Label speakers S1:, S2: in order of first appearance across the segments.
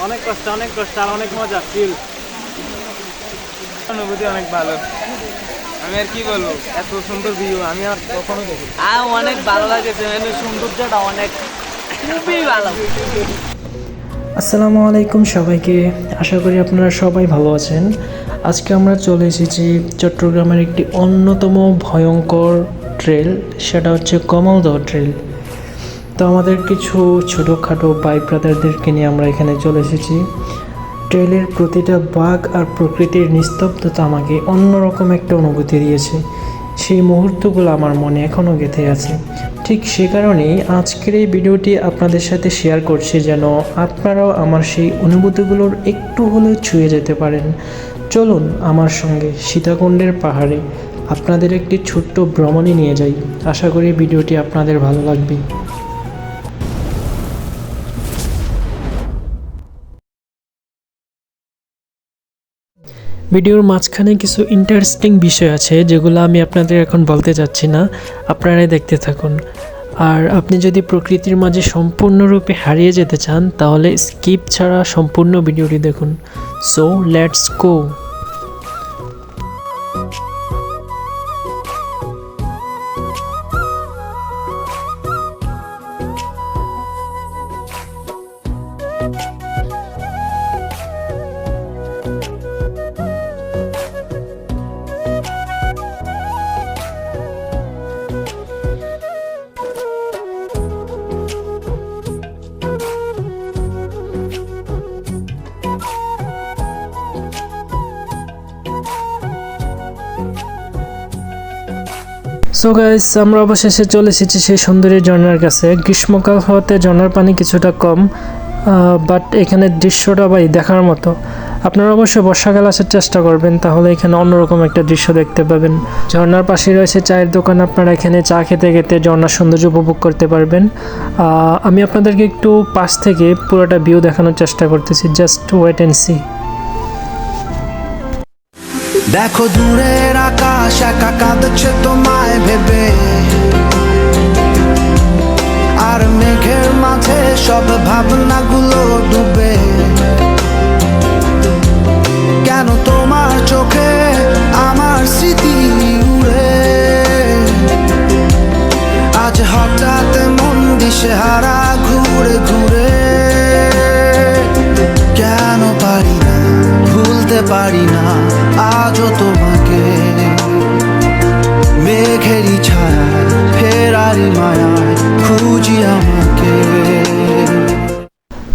S1: অনেক কষ্ট আর অনেক মজা ফিল, অনুভূতি অনেক ভালো। আমি আর কি বলবো, এত সুন্দর ভিউ আমি আর কখনো দেখি।
S2: অনেক ভালো লাগেছে, সৌন্দর্যটা অনেক খুবই ভালো।
S3: আসসালামু আলাইকুম সবাইকে, আশা করি আপনারা সবাই ভালো আছেন। আজকে আমরা চলে এসেছি চট্টগ্রামের একটি অন্যতম ভয়ঙ্কর ট্রেল, সেটা হচ্ছে কমলদহ ট্রেল। তো আমাদের কিছু ছোটোখাটো ভাই ব্রাদারদেরকে নিয়ে আমরা এখানে চলে এসেছি। ট্রেলের প্রতিটা বাঘ আর প্রকৃতির নিস্তব্ধতা আমাকে অন্যরকম একটা অনুভূতি দিয়েছে। সেই মুহূর্তগুলো আমার মনে এখনও গেঁথে আছে। ঠিক সে কারণেই আজকের এই ভিডিওটি আপনাদের সাথে শেয়ার করছি, যেন আপনারাও আমার সেই অনুভূতিগুলোর একটু হলেও ছুঁয়ে যেতে পারেন। চলুন আমার সঙ্গে সীতাকুণ্ডের পাহাড়ে আপনাদের একটি ছোট্ট ভ্রমণে নিয়ে যাই। আশা করি ভিডিওটি আপনাদের ভালো লাগবে। ভিডিওর মাঝখানে কিছু ইন্টারেস্টিং বিষয় আছে যেগুলো আমি আপনাদের এখন বলতে যাচ্ছি না, আপনারাই দেখতে থাকুন। আর আপনি যদি প্রকৃতির মাঝে সম্পূর্ণরূপে হারিয়ে যেতে চান তাহলে স্কিপ ছাড়া সম্পূর্ণ ভিডিওটি দেখুন। So let's go. So guys, আমরা অবশেষে চলে এসেছি সেই সুন্দরী ঝর্ণার কাছে। গ্রীষ্মকাল হওয়াতে ঝর্ণার পানি কিছুটা কম, বাট এখানে দৃশ্যটা ভাই দেখার মতো। আপনারা অবশ্যই বর্ষাকাল আসার চেষ্টা করবেন, তাহলে এখানে অন্যরকম একটা দৃশ্য দেখতে পাবেন। ঝর্ণার পাশে রয়েছে চায়ের দোকান, আপনারা এখানে চা খেতে খেতে ঝর্ণার সৌন্দর্য উপভোগ করতে পারবেন। আমি আপনাদেরকে একটু পাশ থেকে পুরোটা ভিউ দেখানোর চেষ্টা করতেছি, জাস্ট ওয়েট অ্যান্ড সি।
S4: দেখো দূরের আকাশ একা কাঁদছে তোমায় ভেবে, আর মেঘের মাঝে সব ভাবনাগুলো ডুবে। কেন তোমার চোখে আমার স্মৃতি উড়ে, আজ হঠাৎ মন দিশেহারা ঘুরে ঘুরে। কেন পারি না ভুলতে পারি না আজও তোমাকে, মেঘেরই ছায়ায় ফেরারি মায়ায় খুঁজি আমাকে।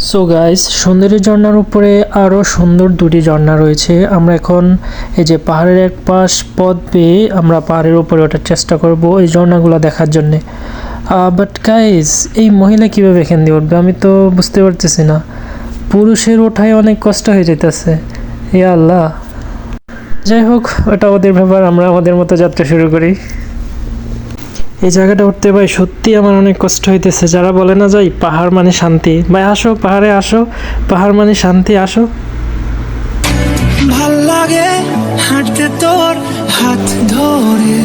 S3: সো গাইস, সুন্দরী ঝর্ণার উপরে আরও সুন্দর দুটি ঝর্ণা রয়েছে। আমরা এখন এই যে পাহাড়ের এক পাশ পথ পেয়ে আমরা পাহাড়ের উপরে ওঠার চেষ্টা করব এই ঝর্ণাগুলো দেখার জন্যে। বাট গাইস, এই মহিলা কীভাবে এখান দিয়ে উঠবে আমি তো বুঝতে পারতেছি না। পুরুষের ওঠায় অনেক কষ্ট হয়ে যেতেছে, এ আল্লাহ। যাই হোক, ওটা ওদের ব্যাপার, আমরা আমাদের মতো যাত্রা শুরু করি। এই জায়গাটা উঠতে ভাই সত্যি আমার অনেক কষ্ট হইতেছে। যারা বলে না যাই পাহাড় মানে শান্তি, ভাই আসো পাহাড়ে আসো, পাহাড় মানে শান্তি, আসো।
S4: ভাল লাগে হাঁটতে তোর হাত ধরে,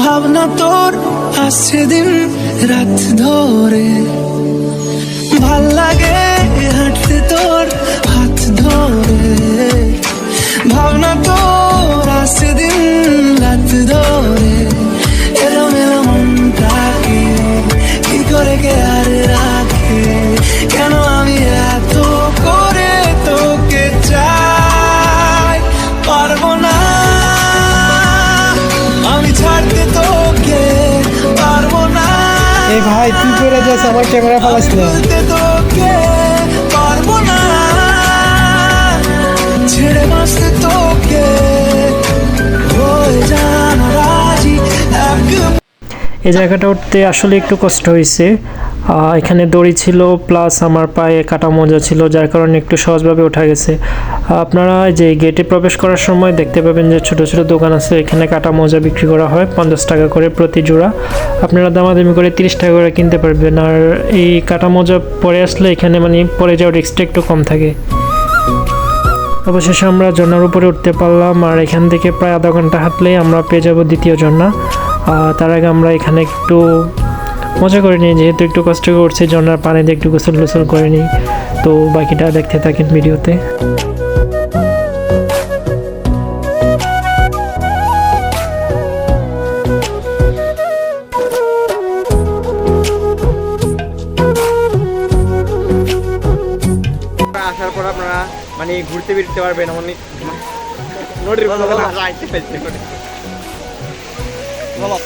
S4: ভাবনা তোর আসছে দিন রাত ধরে। ভাল লাগে হাঁটতে তোর হাত ধরে, ভাবনা তোর আসছে দিন রাত ধরে। এলোমেলো মনটাকে কি করে কে আর রাখে, কেন আমি এত করে তোকে চাই। পারবো না আমি ছাড়তে তোকে, পারবো না।
S3: এই ভাই তুই করে যাস, আমার ক্যামেরা ফালাস না।
S4: তোকে পারবো না ছেড়ে বাঁচতে তোকে, হয়ে জানা রাজি এক।
S3: এই জায়গাটা উঠতে আসলে একটু কষ্ট হয়েছে। এখানে দড়ি ছিল প্লাস আমার পায়ে কাটা মোজা ছিল, যার কারণে একটু সহজভাবে ওঠা গেছে। আপনারা যে গেটে প্রবেশ করার সময় দেখতে পাবেন যে ছোট ছোট দোকান আছে, এখানে কাটা মোজা বিক্রি করা হয় 50 টাকা করে প্রতি জোড়া। আপনারা দামাদামি করে 30 টাকা করে কিনতে পারবেন। আর এই কাটা মোজা পরে আসলে এখানে মানে পরে যাওয়ার রিস্কটা একটু কম থাকে। অবশেষে আমরা ঝর্ণার উপরে উঠতে পারলাম, আর এখান থেকে প্রায় আধা ঘন্টা হাঁটলেই আমরা পেয়ে যাব দ্বিতীয় ঝর্ণা। তার আগে আমরা এখানে একটু মজা করে নিই, যেহেতু একটু কষ্ট করছি ঝর্ণার পানিতে একটু গোসল করে নিই। তো বাকিটা দেখতে থাকেন ভিডিওতে।
S1: আসার পর আপনারা মানে ঘুরতে ফিরতে পারবেন অনেক নদীর বলো।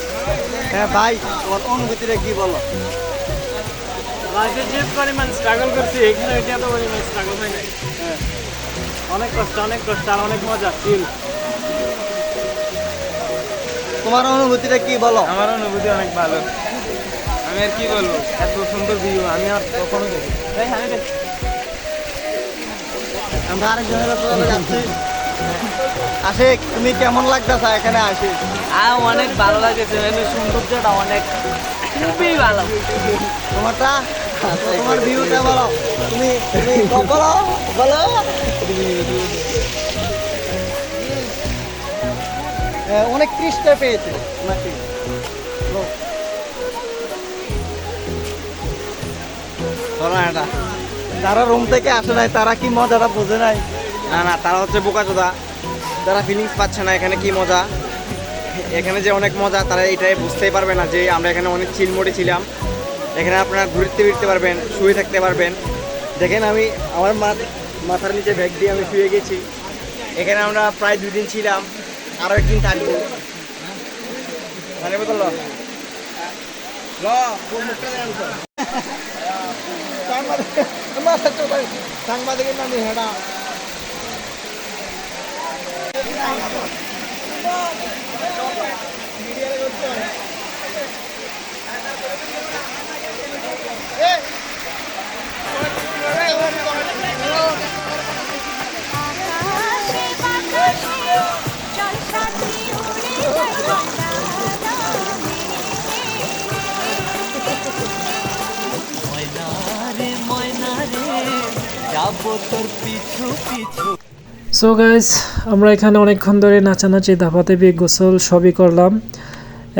S2: হ্যাঁ ভাই, তোমার অনুভূতিটা কি বলো?
S5: লাইফে যে পরিমাণ স্ট্রাগল করছি এখানে এটা এত পরিমাণ স্ট্রাগল হয় নাই। অনেক কষ্ট আর অনেক মজা ফিল।
S2: তোমার অনুভূতিটা কি বলো?
S1: আমার অনুভূতি অনেক ভালো। আমি আর কি বলবো, এত সুন্দর ভিউ আমি আর কখনো দেখি।
S2: আমরা আরেকজনের কাছে যাচ্ছি। আশিক, তুমি কেমন লাগতেছে এখানে আসি? অনেক ভালো লাগছে, সৌন্দর্যটা অনেক খুবই ভালো। তোমারটা, তোমার ভিউটা বলো। তুমি বলো বলো। অনেক তৃষ্ণা পেয়েছে নাকি? যারা রুম থেকে আসে নাই তারা কি মজাটা বোঝে নাই?
S1: না না, তারা হচ্ছে বোকাচোদা, তারা ফিলিংস পাচ্ছে না এখানে কি মজা। এখানে যে অনেক মজা তারা এটাই বুঝতেই পারবে না যে আমরা এখানে অনেক চিল মোডে ছিলাম। এখানে আপনারা ঘুরতে ফিরতে পারবেন, শুয়ে থাকতে পারবেন। দেখেন আমি আমার মাথার নিচে ব্যাগ দিয়ে আমি শুয়ে গেছি। এখানে আমরা প্রায় 2 দিন ছিলাম, আরও 1 দিন থাকবো। মানে বদল
S2: সাংবাদিকের নামে হেডা।
S3: সো গাইস, আমরা এখানে অনেকক্ষণ ধরে নাচানাচি, ধাপাধাপি, গোসল সবই করলাম।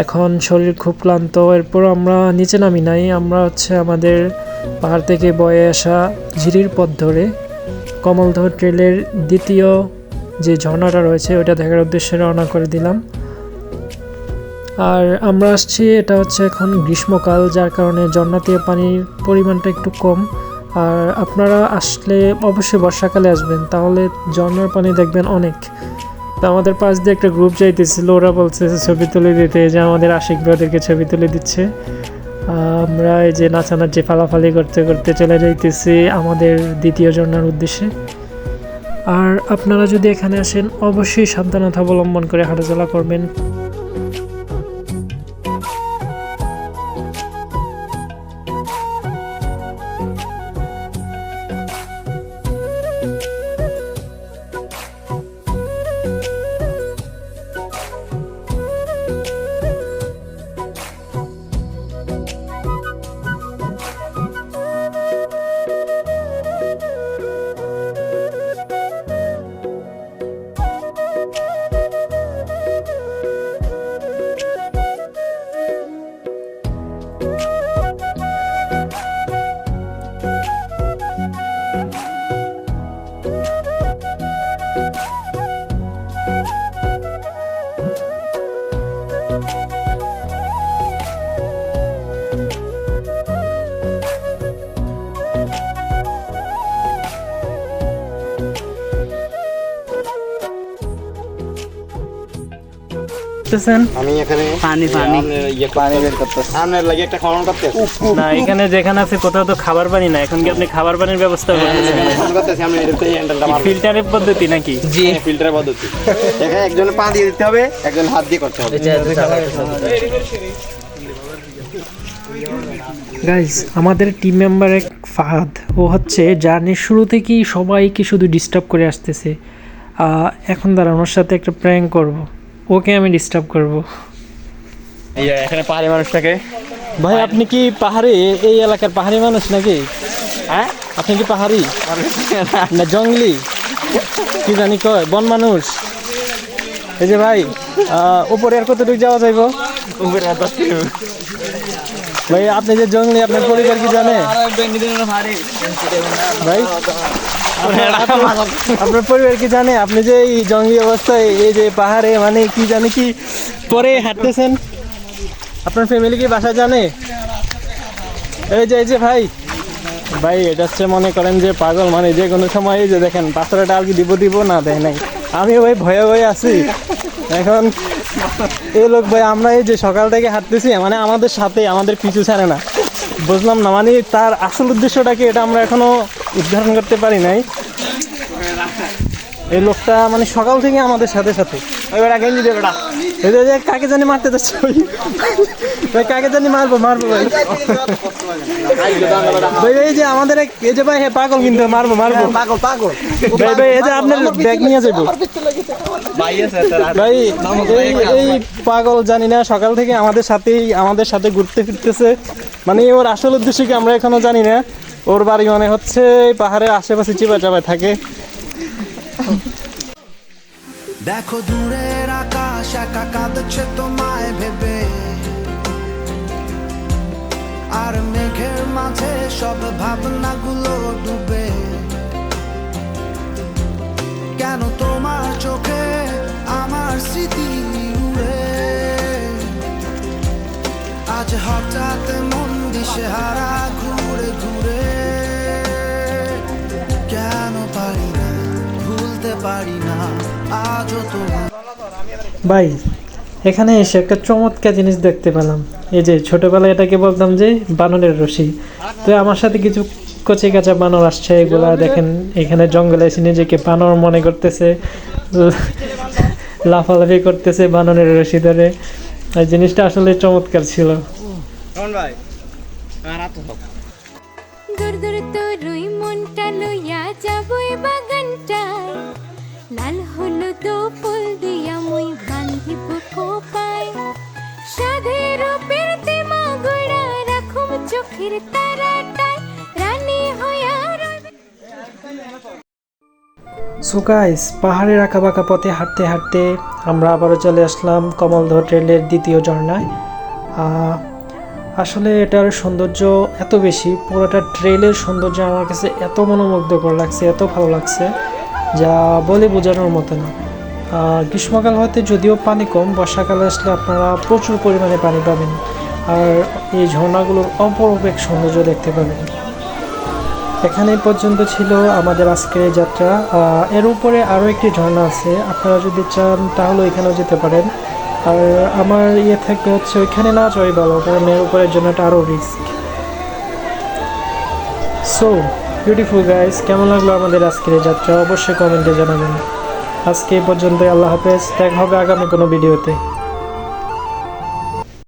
S3: এখন শরীর খুব ক্লান্ত। এরপর আমরা নিচে নামি নাই, আমরা হচ্ছে আমাদের পাহাড় থেকে বয়ে আসা ঝিরির পথ ধরে কমলদহ ট্রেলের দ্বিতীয় যে ঝর্ণাটা রয়েছে ওটা দেখার উদ্দেশ্যে রওনা করে দিলাম। আর আমরা আসছি, এটা হচ্ছে এখন গ্রীষ্মকাল, যার কারণে ঝর্ণাতে পানির পরিমাণটা একটু কম। আর আপনারা আসলে অবশ্যই বর্ষাকালে আসবেন, তাহলে ঝর্ণার পানি দেখবেন অনেক। তো আমাদের পাশ দিয়ে একটা গ্রুপ যাইতেছিল, ওরা বলছে ছবি তুলে দিতে, যে আমাদের আশিক ব্রাদেরকে ছবি তুলে দিচ্ছে। আমরা এই যে নাচানাচি ফালাফালি করতে করতে চলে যাইতেছি আমাদের দ্বিতীয় ঝর্ণার উদ্দেশ্যে। আর আপনারা যদি এখানে আসেন অবশ্যই সাবধানতা অবলম্বন করে হাঁটাচলা করবেন।
S1: আমি এখানে
S5: পানি
S1: বের করতেছি, আপনার লাগে একটা খাওয়ানো করতেছি।
S5: না, এখানে যেখানে আছে কোথাও তো খাবার পানি না। এখন কি আপনি খাবার পানির ব্যবস্থা করতেছেন?
S1: আমি এটাতে হ্যান্ডেলটা মারবো।
S5: ফিল্টারের পদ্ধতি নাকি?
S1: জি, ফিল্টারের পদ্ধতি। এখানে একজন পা দিয়ে দিতে হবে, একজন হাত দিয়ে করতে হবে।
S3: গাইজ, আমাদের টিম মেম্বার এক ফাহাদ, ও হচ্ছে জার্নির শুরু থেকেই সবাইকে শুধু ডিস্টার্ব করে আসতেছে। এখন দাঁড়ান, ওর সাথে একটা প্র্যাঙ্ক করব, ওকে আমি ডিস্টার্ব করব।
S1: এখানে পাহাড়ি মানুষটাকে,
S5: ভাই আপনি কি পাহাড়ি, এই এলাকার পাহাড়ি মানুষ নাকি?
S1: হ্যাঁ
S5: আপনি কি পাহাড়ি না জঙ্গলি কি জানি কয়, বন মানুষ? এই যে ভাই, উপরে আর কতটুকু যাওয়া যাইব?
S1: উপরে 10 কিলোমিটার।
S5: ভাই আপনি যে জঙ্গলি আপনার পরিবার কি জানে ভাই আপনার পরিবার কি জানে আপনি যে এই জঙ্গলি অবস্থায় এই যে পাহাড়ে মানে কি জানে কি পরে হাঁটতেছেন আপনার ফ্যামিলি কি বাসা জানে এই যে ভাই ভাই এটা হচ্ছে মনে করেন যে পাগল মানে যে কোনো সময় এই যে দেখেন পাথরে ডাল কি দিব না দেয় নাই আমি ভাই ভয়ে ভয়ে আছি এখন এই লোক ভাই আমরা এই যে সকাল থেকে হাঁটতেছি মানে আমাদের সাথে আমাদের পিছু ছাড়ে না বুঝলাম না মানে তার আসল উদ্দেশ্যটা কি এটা আমরা এখনো উদ্ধারণ করতে পারি নাই এই লোকটা মানে সকাল থেকে আমাদের সাথে সাথে এই যে কাকে জানি মারতে যাচ্ছে ভাই কাকে জানি মারবো ভাই ভাই এই যে আমাদের এই যে ভাই হ্যাঁ পাগল কিন্তু মারবো
S2: পাগল
S5: ভাই এই যে আপনার ব্যাগ নিয়ে যাবো ভাই এই পাগল জানি না সকাল থেকে আমাদের সাথে ঘুরতে ফিরতেছে মানে ওর আসল উদ্দেশ্য কি আমরা এখনো জানি না ওর বাড়ি মনে হচ্ছে পাহাড়ের আশেপাশে চিপা চাপায় থাকে
S4: দেখো দূরের আকাশ একা কাঁদছে তোমায় ভেবে আর মেঘের মাঝে সব ভাবনাগুলো ডুবে কেন তোমার চোখে আমার স্মৃতি উড়ে আজ হঠাৎ মন দিশেহারা ঘুরে ঘুরে কেন পারি না ভুলতে পারি না আজও তোমার
S3: ভাই এখানে এসে একটা চমৎকার জিনিস দেখতে পেলাম এই যে ছোটবেলায় এটাকে বলতাম যে বানরের রশি তো আমার সাথে কিছু কচি কাঁচা বানর আসছে এগুলা দেখেন এখানে জঙ্গলে এসে নিজেকে বানর মনে করতেছে লাফালাফি করতেছে বানরের রশি ধরে এই জিনিসটা আসলে চমৎকার ছিল
S6: দূর দূর তোরই মনটা লইয়া যাবই বাগানটায় লাল হলুদ ফুল দিয়া মুই বান্ধিব খোপায় সাধের রূপের তেমা গোড়া রাখুম চোখের তারাটায় রানী হইয়া
S3: সো গাইস পাহাড়ের আঁকাবাঁকা পথে হাঁটতে হাঁটতে আমরা আবারও চলে আসলাম কমলদহ ট্রেলের দ্বিতীয় ঝর্ণায় আসলে এটার সৌন্দর্য এত বেশি পুরোটা ট্রেলের সৌন্দর্য আমার কাছে এত মনোমুগ্ধকর লাগছে এত ভালো লাগছে যা বলে বোঝানোর মতো না গ্রীষ্মকাল হতে যদিও পানি কম বর্ষাকালে আসলে আপনারা প্রচুর পরিমাণে পানি পাবেন আর এই ঝর্ণাগুলোর অপরূপ সৌন্দর্য দেখতে পাবেন এখানে পর্যন্ত ছিল আমাদের আজকের এই যাত্রা এর উপরে আরও একটি ঝর্ণা আছে আপনারা যদি চান তাহলে এখানেও যেতে পারেন আর আমার থাকবে হচ্ছে ওইখানে না যাওয়াই ভালো কারণ এর উপরের জন্যটা আরও রিস্ক সো বিউটিফুল গাইস কেমন লাগলো আমাদের আজকের এই যাত্রা অবশ্যই কমেন্টে জানাবেন আজকে এই পর্যন্ত আল্লাহ হাফেজ দেখা হবে আগামী কোনো ভিডিওতে